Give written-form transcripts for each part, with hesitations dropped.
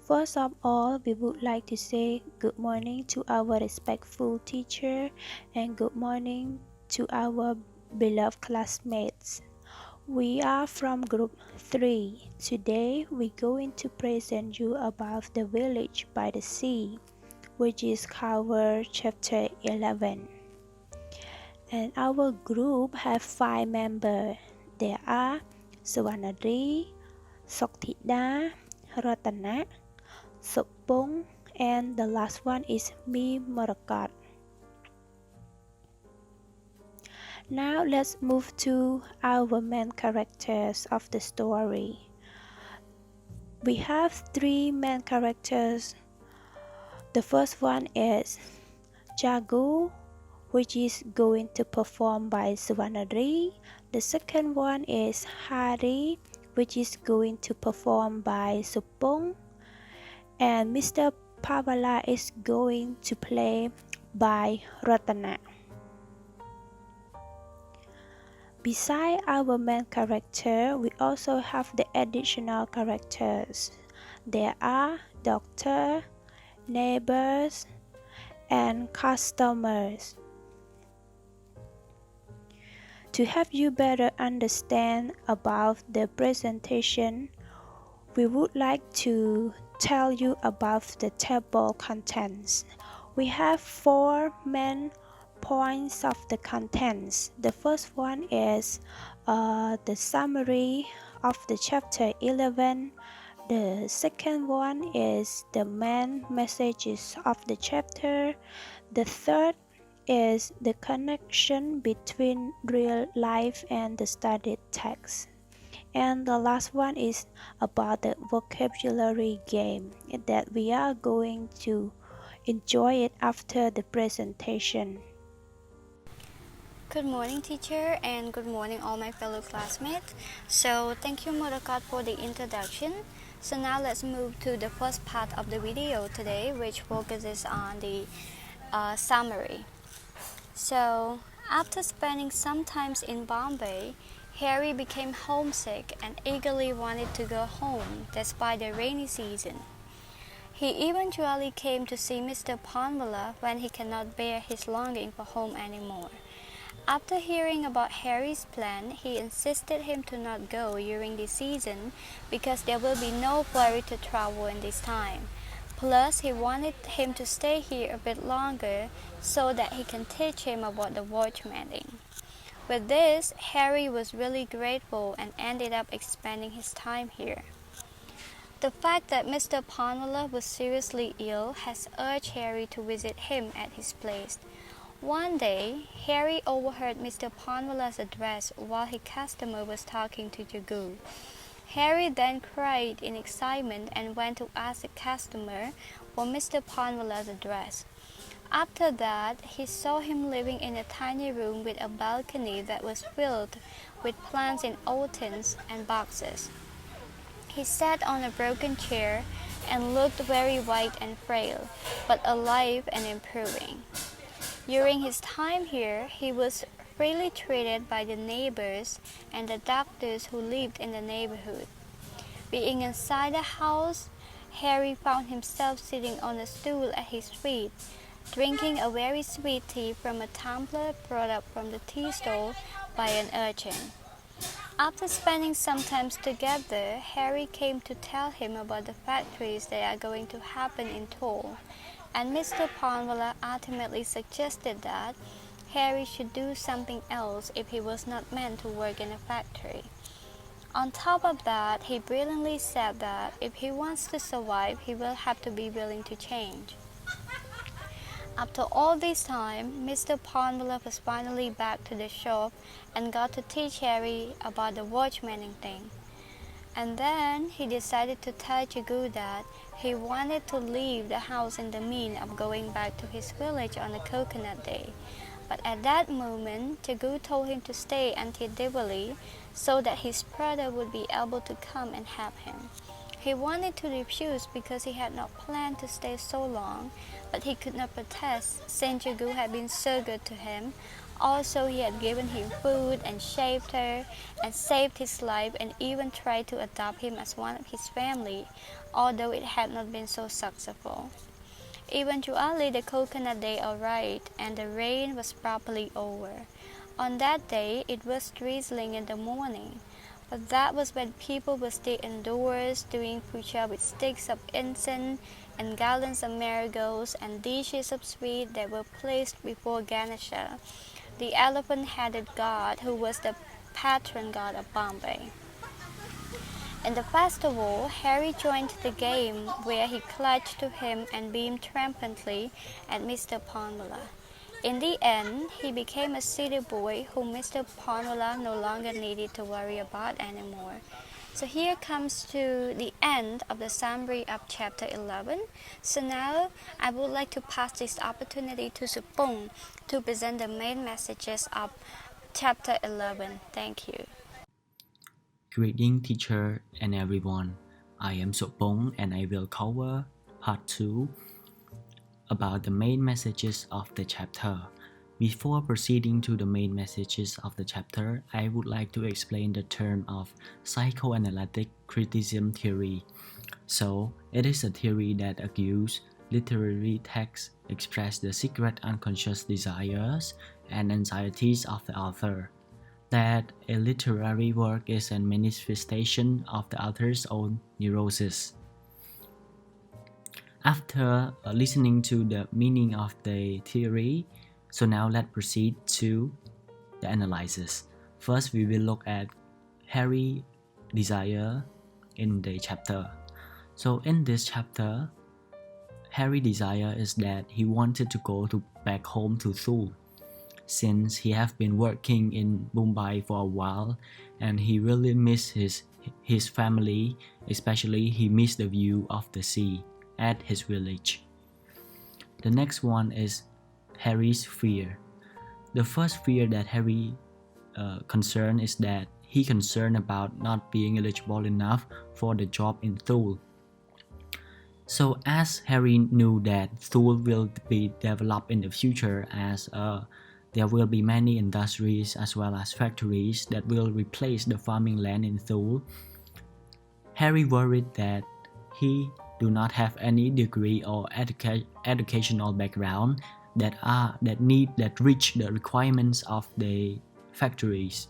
First of all, we would like to say good morning to our respectful teacher and good morning to our beloved classmates. We are from group 3. Today we're going to present you about the village by the sea, which is cover chapter 11. And our group have 5 members. There are Sawanari, Soktida, Ratana, Sopung, and the last one is Mi Morakat. Now let's move to our main characters of the story. We have 3 main characters. The first one is Jagu, which is going to perform by Suvanari. The second one is Hari, which is going to perform by Supung. And Mr. Pavala is going to play by Ratana. Beside our main character, we also have the additional characters. There are doctor, neighbors, and customers. To help you better understand about the presentation, we would like to tell you about the table contents. We have 4 main points of the contents. The first one is the summary of the chapter 11. The second one is the main messages of the chapter. The third is the connection between real life and the studied text. And the last one is about the vocabulary game that we are going to enjoy it after the presentation. Good morning, teacher, and good morning, all my fellow classmates. So, thank you, Morakat, for the introduction. So now let's move to the first part of the video today, which focuses on the summary. So, after spending some time in Bombay, Harry became homesick and eagerly wanted to go home despite the rainy season. He eventually came to see Mr. Ponvala when he cannot bear his longing for home anymore. After hearing about Harry's plan, he insisted him to not go during the season because there will be no ferry to travel in this time. Plus, he wanted him to stay here a bit longer so that he can teach him about the watchmaking. With this, Harry was really grateful and ended up expanding his time here. The fact that Mr. Ponvala was seriously ill has urged Harry to visit him at his place. One day, Harry overheard Mr. Ponvala's address while his customer was talking to Jagu. Harry then cried in excitement and went to ask the customer for Mr. Ponvala's address. After that, he saw him living in a tiny room with a balcony that was filled with plants in old tins and boxes. He sat on a broken chair and looked very white and frail, but alive and improving. During his time here, he was freely treated by the neighbors and the doctors who lived in the neighborhood. Being inside the house, Harry found himself sitting on a stool at his feet, drinking a very sweet tea from a tumbler brought up from the tea stall by an urchin. After spending some time together, Harry came to tell him about the factories that are going to happen in Toll, and Mr. Ponvala ultimately suggested that Harry should do something else if he was not meant to work in a factory. On top of that, he brilliantly said that if he wants to survive, he will have to be willing to change. After all this time, Mr. Ponvala was finally back to the shop and got to teach Harry about the watchmaking thing. And then he decided to tell Jagu that he wanted to leave the house in the mean of going back to his village on a coconut day. But at that moment, Jagu told him to stay until Diwali so that his brother would be able to come and help him. He wanted to refuse because he had not planned to stay so long, but he could not protest since Jagu had been so good to him. Also, he had given him food and shelter and saved his life and even tried to adopt him as one of his family, although it had not been so successful. Eventually, the coconut day arrived and the rain was properly over. On that day, it was drizzling in the morning, but that was when people would stay indoors doing puja with sticks of incense and garlands of marigolds and dishes of sweet that were placed before Ganesha, the elephant-headed god who was the patron god of Bombay. In the festival, Harry joined the game where he clutched to him and beamed triumphantly at Mr. Ponmula. In the end, he became a city boy whom Mr. Ponmula no longer needed to worry about anymore. So here comes to the end of the summary of chapter 11. So now I would like to pass this opportunity to Supong to present the main messages of chapter 11. Thank you. Greeting teacher and everyone. I am Sopong and I will cover part 2 about the main messages of the chapter. Before proceeding to the main messages of the chapter, I would like to explain the term of psychoanalytic criticism theory. So, it is a theory that argues literary texts express the secret unconscious desires and anxieties of the author, that a literary work is a manifestation of the author's own neurosis. After listening to the meaning of the theory, so now let's proceed to the analysis. First, we will look at Harry's desire in the chapter. So in this chapter, Harry's desire is that he wanted to go back home to Thule, since he have been working in Mumbai for a while and he really missed his family, especially he missed the view of the sea at his village. The next one is Harry's fear. The first fear that Harry concerned is that he concerned about not being eligible enough for the job in Thule. So as Harry knew that Thule will be developed in the future as there will be many industries as well as factories that will replace the farming land in Thule, Harry worried that he do not have any degree or educational background that reach the requirements of the factories.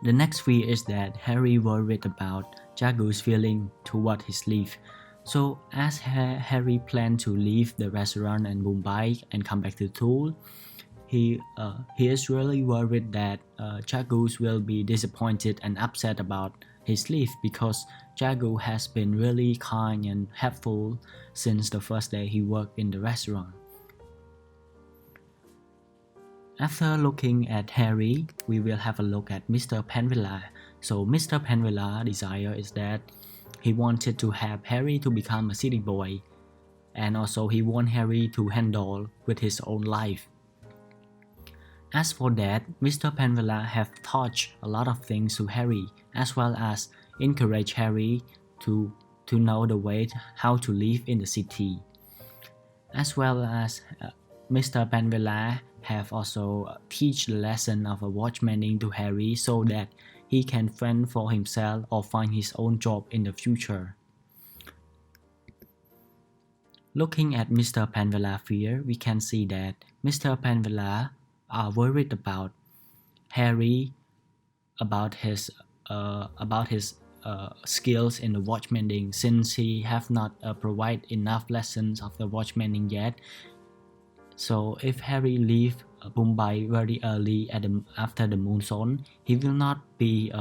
The next fear is that Harry worried about Jagu's feeling toward his leave. So as Harry planned to leave the restaurant in Mumbai and come back to Thule, he is really worried that Jagus will be disappointed and upset about his leave because Jagu has been really kind and helpful since the first day he worked in the restaurant. After looking at Harry, we will have a look at Mr. Penvilla. So Mr. Penvilla's desire is that he wanted to have Harry to become a city boy, and also he want Harry to handle with his own life. As for that, Mr. Penvilla have taught a lot of things to Harry, as well as encourage Harry to know the way how to live in the city. As well as Mr. Penvilla have also teach the lesson of a watchmaning to Harry so that he can fend for himself or find his own job in the future. Looking at Mr. Penvilla fear, we can see that Mr. Penvilla are worried about Harry, about his skills in the watchmending, since he have not provide enough lessons of the watchmending yet. So if Harry leave Mumbai very early after the monsoon, he will not be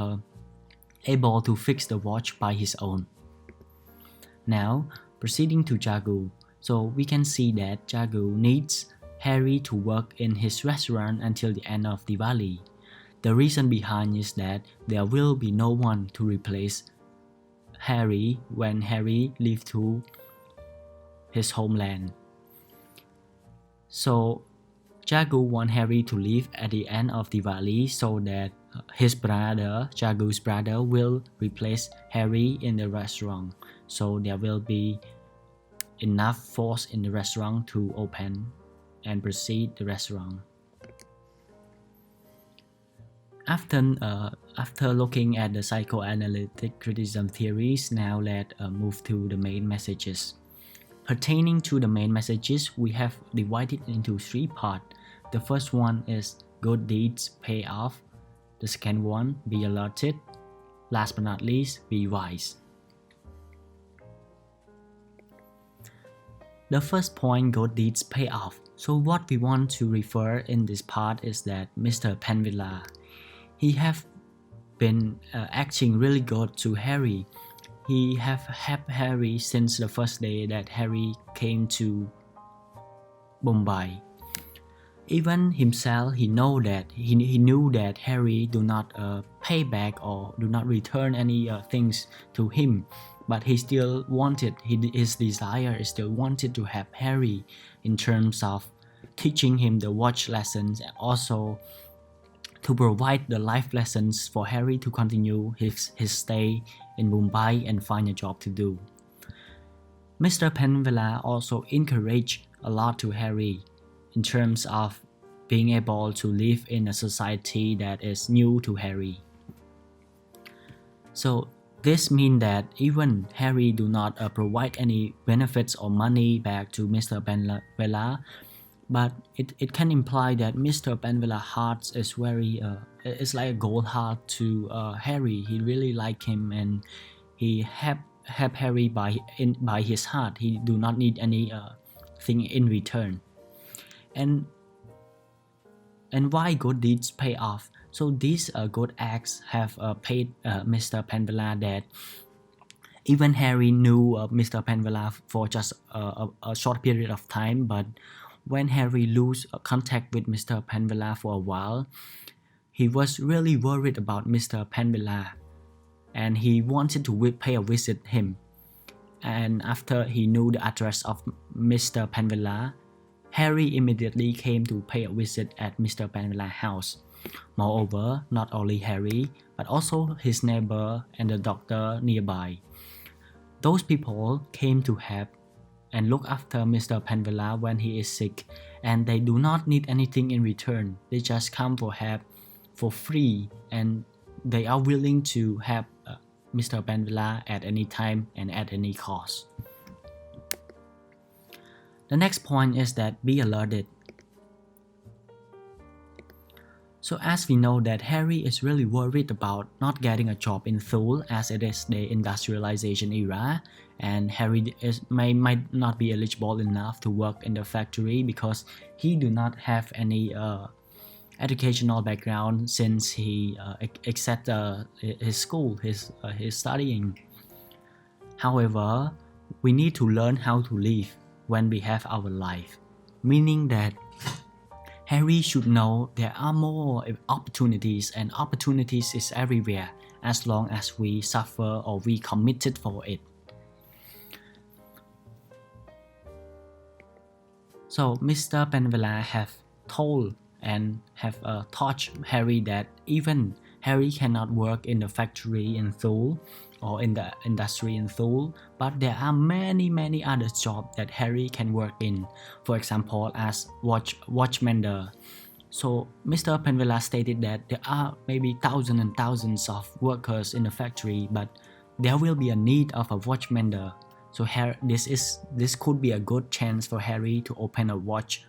able to fix the watch by his own. Now proceeding to Jagu, so we can see that Jagu needs Harry to work in his restaurant until the end of Diwali. The reason behind is that there will be no one to replace Harry when Harry leaves to his homeland. So Jagu wants Harry to leave at the end of Diwali so that his brother, Jagu's brother, will replace Harry in the restaurant. So there will be enough force in the restaurant to open and proceed the restaurant. After looking at the psychoanalytic criticism theories, now let's move to the main messages. Pertaining to the main messages, we have divided into three parts. The first one is good deeds pay off. The second one, be alerted. Last but not least, be wise. The first point, good deeds pay off. So what we want to refer in this part is that Mr. Penvilla, he have been acting really good to Harry. He have helped Harry since the first day that Harry came to Bombay. Even himself, he knew that Harry do not pay back or do not return any things to him, but he still wanted, his desire is still wanted to have Harry in terms of teaching him the watch lessons and also to provide the life lessons for Harry to continue his stay in Mumbai and find a job to do. Mr. Penvilla also encouraged a lot to Harry in terms of being able to live in a society that is new to Harry. So this means that even Harry do not provide any benefits or money back to Mr. Penvilla, but it can imply that Mr. Penvilla's heart is very it's like a gold heart to Harry. He really like him and he help Harry by his heart. He do not need any thing in return. And why good deeds pay off? So these good acts have paid Mr. Penvilla that even Harry knew Mr. Penvilla for just a short period of time, but when Harry lose contact with Mr. Penvilla for a while, he was really worried about Mr. Penvilla and he wanted to pay a visit him. And after he knew the address of Mr. Penvilla, Harry immediately came to pay a visit at Mr. Penvilla's house. Moreover, not only Harry, but also his neighbor and the doctor nearby. Those people came to help and look after Mr. Penvilla when he is sick, and they do not need anything in return. They just come for help for free, and they are willing to help Mr. Penvilla at any time and at any cost. The next point is that be alerted. So as we know that Harry is really worried about not getting a job in Seoul as it is the industrialization era, and Harry might not be eligible enough to work in the factory because he do not have any educational background since he except his school, his studying. However, we need to learn how to live when we have our life, meaning that Harry should know there are more opportunities, and opportunities is everywhere as long as we suffer or we committed for it. So Mr. Penvilla have told and have taught Harry that even Harry cannot work in the factory in Seoul or in the industry in Seoul, but there are many other jobs that Harry can work in. For example, as watchmender. So Mr. Penvilla stated that there are maybe thousands and thousands of workers in the factory, but there will be a need of a watchmender. So this could be a good chance for Harry to open a watch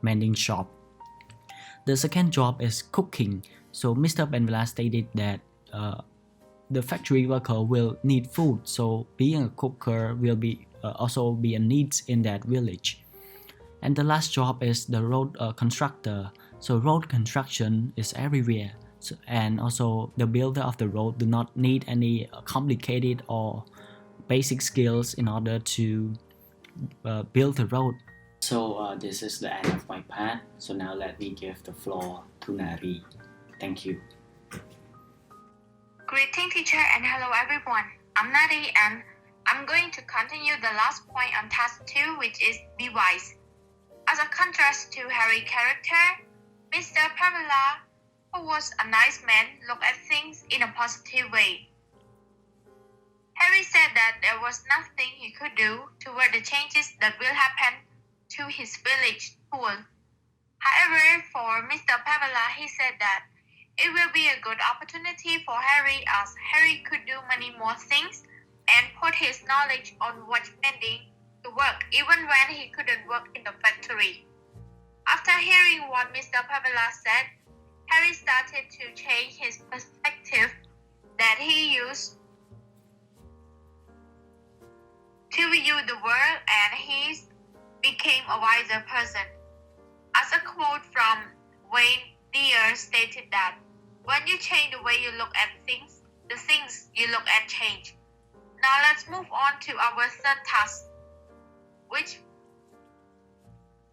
mending shop. The second job is cooking. So Mr. Penvilla stated that the factory worker will need food, so being a cooker will be also be a need in that village. And the last job is the road constructor. So road construction is everywhere, and also the builder of the road do not need any complicated or basic skills in order to build the road. So this is the end of my part. So now let me give the floor to Nari. Thank you. Greeting teacher and hello everyone. I'm Nari and I'm going to continue the last point on task 2, which is be wise. As a contrast to Harry's character, Mr. Penvilla, who was a nice man, looked at things in a positive way. Harry said that there was nothing he could do toward the changes that will happen to his village school. However, for Mr. Penvilla, he said that It will be a good opportunity for Harry as Harry could do many more things and put his knowledge on watch mending to work even when he couldn't work in the factory. After hearing what Mr. Pavela said, Harry started to change his perspective that he used to view the world, and he became a wiser person. As a quote from Wayne Dyer stated that, when you change the way you look at things, the things you look at change. Now let's move on to our third task, which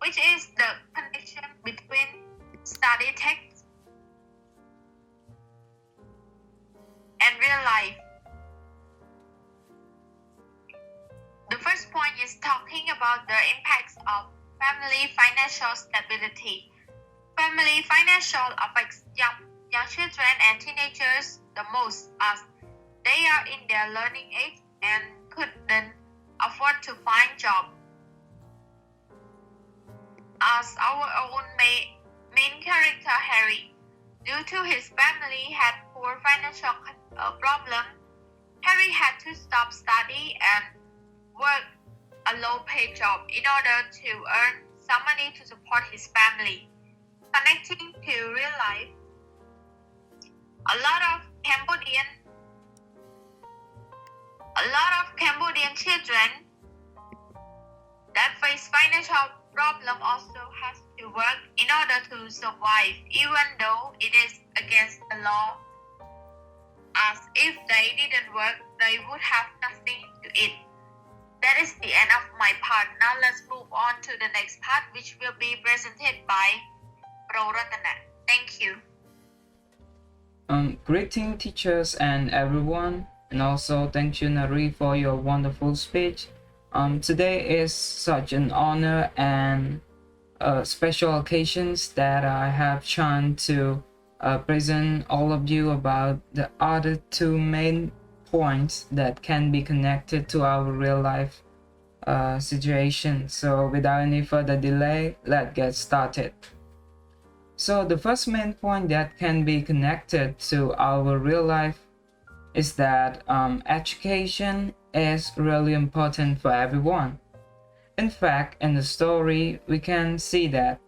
is the connection between study text and real life. The first point is talking about the impacts of family financial stability. Family financial affects young children and teenagers the most as they are in their learning age and couldn't afford to find job. As our own main character Harry, due to his family had poor financial problem, Harry had to stop study and work a low-paid job in order to earn some money to support his family. Connecting to real life, a lot of Cambodian children that face financial problem also has to work in order to survive, even though it is against the law, as if they didn't work, they would have nothing to eat. That is the end of my part. Now let's move on to the next part, which will be presented by Pro Ratana. Thank you. Greeting teachers and everyone, and also thank you Nari for your wonderful speech. Today is such an honor and special occasions that I have chance to present all of you about the other two main points that can be connected to our real life situation. So without any further delay, let's get started. So the first main point that can be connected to our real life is that education is really important for everyone. In fact, in the story, we can see that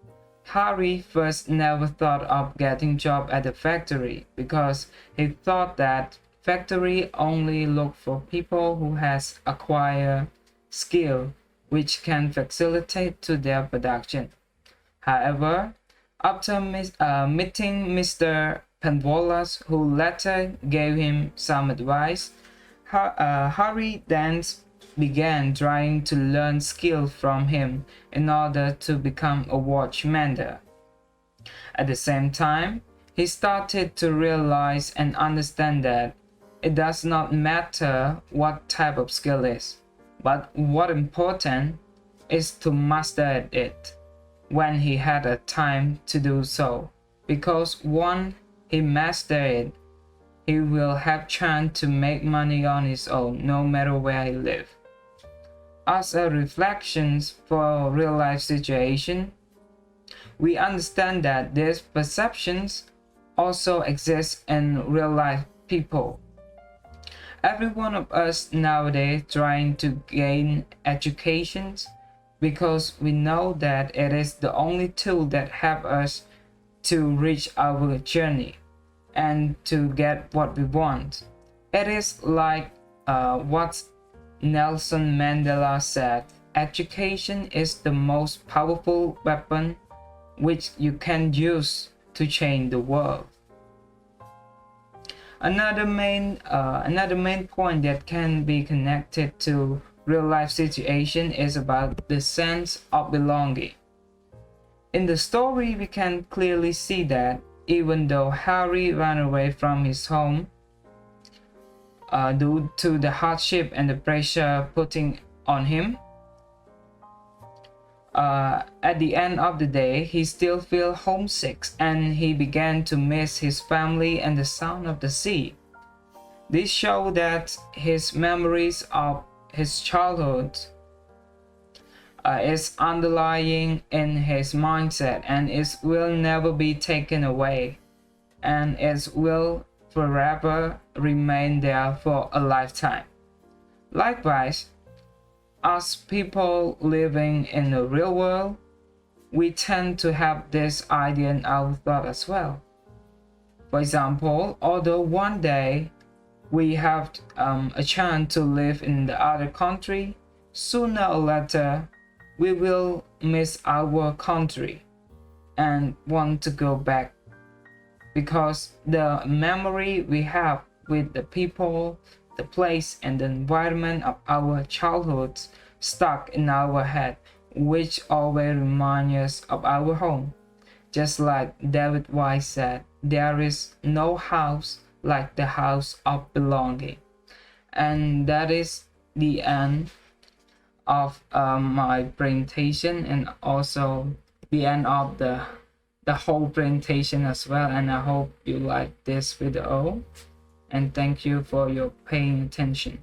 Harry first never thought of getting job at the factory because he thought that factory only look for people who has acquired skill which can facilitate to their production. However, after meeting Mr. Penvolas, who later gave him some advice, Harry then began trying to learn skill from him in order to become a watch mender. At the same time, he started to realize and understand that it does not matter what type of skill is, but what important is to master it when he had a time to do so, because once he mastered it, he will have chance to make money on his own no matter where he lives. As a reflection for real life situation, we understand that these perceptions also exist in real life people. Every one of us nowadays trying to gain education because we know that it is the only tool that helps us to reach our journey and to get what we want. It is like what Nelson Mandela said, education is the most powerful weapon which you can use to change the world. Another main point that can be connected to real life situation is about the sense of belonging. In the story, we can clearly see that even though Harry ran away from his home due to the hardship and the pressure putting on him, at the end of the day, he still felt homesick and he began to miss his family and the sound of the sea. This shows that his memories of his childhood is underlying in his mindset and it will never be taken away. and it will forever remain there for a lifetime. Likewise, as people living in the real world, we tend to have this idea in our thought as well. For example, although one day we have a chance to live in the other country, sooner or later we will miss our country and want to go back, because the memory we have with the people, the place, and the environment of our childhood stuck in our head, which always reminds us of our home. Just like David Wise said, there is no house like the house of belonging. And that is the end of my presentation, and also the end of the whole presentation as well. And I hope you like this video, and thank you for your paying attention.